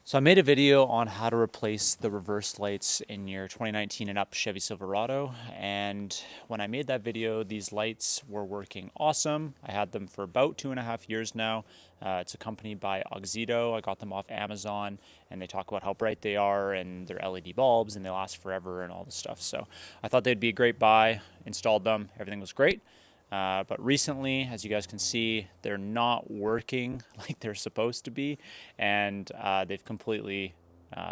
So I made a video on how to replace the reverse lights in your 2019 and up Chevy Silverado, and when I made that video, these lights were working awesome. I had them for about 2.5 years now. It's accompanied by Oxydo. I got them off Amazon, and they talk about how bright they are and they're LED bulbs and they last forever and all this stuff. So I thought they'd be a great buy, installed them, everything was great. But recently, as you guys can see, they're not working like they're supposed to be, and they've completely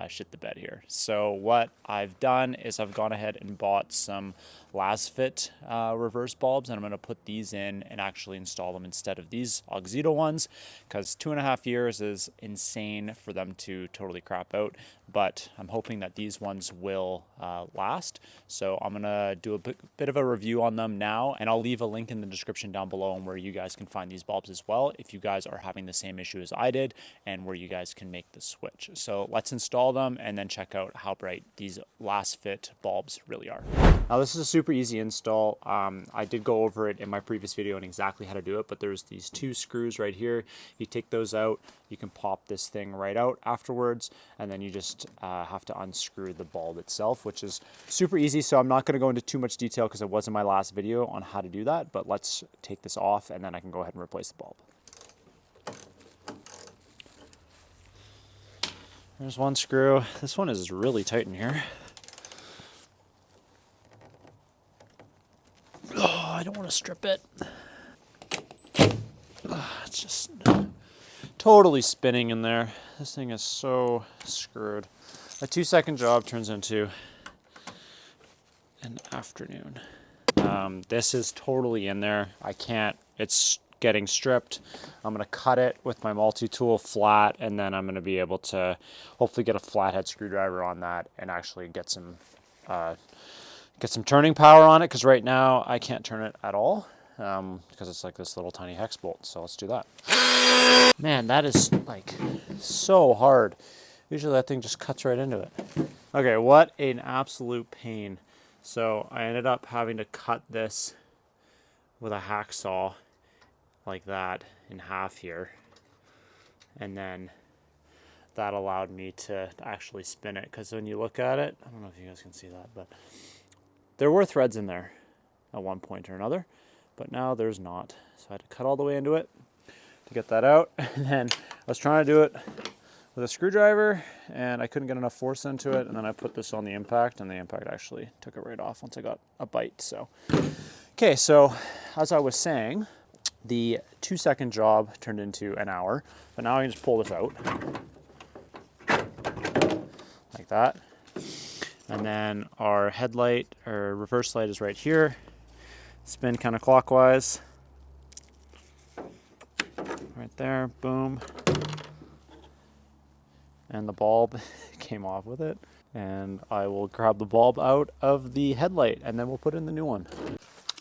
shit the bed here. So what I've done is I've gone ahead and bought some last fit reverse bulbs, and I'm going to put these in and actually install them instead of these Oxydo ones, because 2.5 years is insane for them to totally crap out. But I'm hoping that these ones will last. So I'm going to do a bit of a review on them now, and I'll leave a link in the description down below on where you guys can find these bulbs as well if you guys are having the same issue as I did, and where you guys can make the switch. So let's install them and then check out how bright these last fit bulbs really are. Now this is a super easy install. I did go over it in my previous video on exactly how to do it, but there's these two screws right here. You take those out, you can pop this thing right out afterwards, and then you just have to unscrew the bulb itself, which is super easy. So I'm not going to go into too much detail because it was in my last video on how to do that, but let's take this off and then I can go ahead and replace the bulb. There's one screw. This one is really tight in here. Oh, I don't want to strip it. It's just totally spinning in there. This thing is so screwed. A 2-second job turns into an afternoon. This is totally in there. I can't, it's getting stripped. I'm gonna cut it with my multi-tool flat, and then I'm gonna be able to hopefully get a flathead screwdriver on that and actually get some turning power on it, because right now I can't turn it at all because it's like this little tiny hex bolt. So let's do that. Man, that is like so hard. Usually that thing just cuts right into it. Okay, what an absolute pain. So I ended up having to cut this with a hacksaw like that in half here, and then that allowed me to actually spin it, because when you look at it, I don't know if you guys can see that, but there were threads in there at one point or another, but now there's not. So I had to cut all the way into it to get that out, and then I was trying to do it with a screwdriver and I couldn't get enough force into it, and then I put this on the impact, and the impact actually took it right off once I got a bite. So okay, so as I was saying, the 2-second job turned into an hour, but now I can just pull this out like that. And then our headlight or reverse light is right here. Spin counterclockwise. Right there, boom. And the bulb came off with it. And I will grab the bulb out of the headlight, and then we'll put in the new one.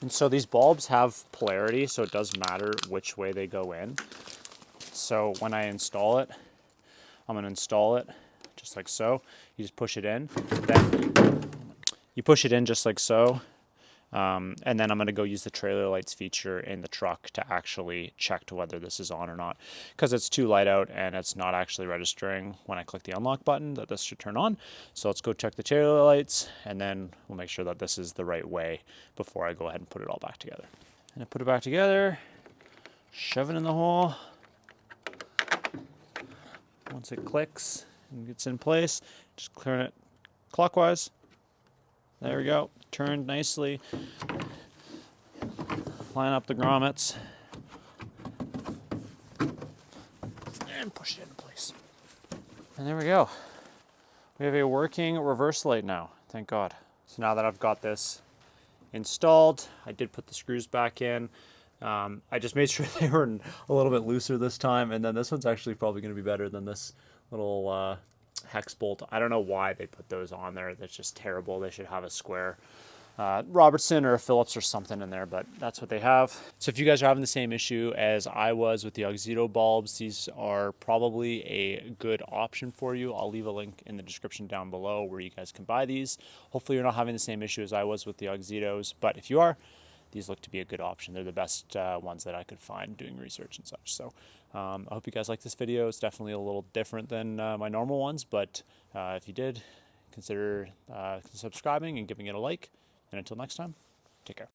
And so these bulbs have polarity, so it does matter which way they go in. So when I install it, I'm gonna install it just like so. You just push it in, then you push it in just like so. And then I'm going to go use the trailer lights feature in the truck to actually check to whether this is on or not, because it's too light out and it's not actually registering when I click the unlock button that this should turn on. So let's go check the trailer lights, and then we'll make sure that this is the right way before I go ahead and put it all back together. And I put it back together, shove it in the hole. Once it clicks and gets in place, just clearing it clockwise. There we go. Turned nicely. Line up the grommets and push it into place. And there we go. We have a working reverse light now, thank God. So now that I've got this installed, I did put the screws back in. I just made sure they were a little bit looser this time, and then this one's actually probably going to be better than this little hex bolt. I don't know why they put those on there. That's just terrible. They should have a square Robertson or a Phillips or something in there, but that's what they have. So if you guys are having the same issue as I was with the Oxydo bulbs, these are probably a good option for you. I'll leave a link in the description down below where you guys can buy these. Hopefully you're not having the same issue as I was with the Oxydos, but if you are, these look to be a good option. They're the best ones that I could find doing research and such. So I hope you guys like this video. It's definitely a little different than my normal ones, but if you did, consider subscribing and giving it a like. And until next time, take care.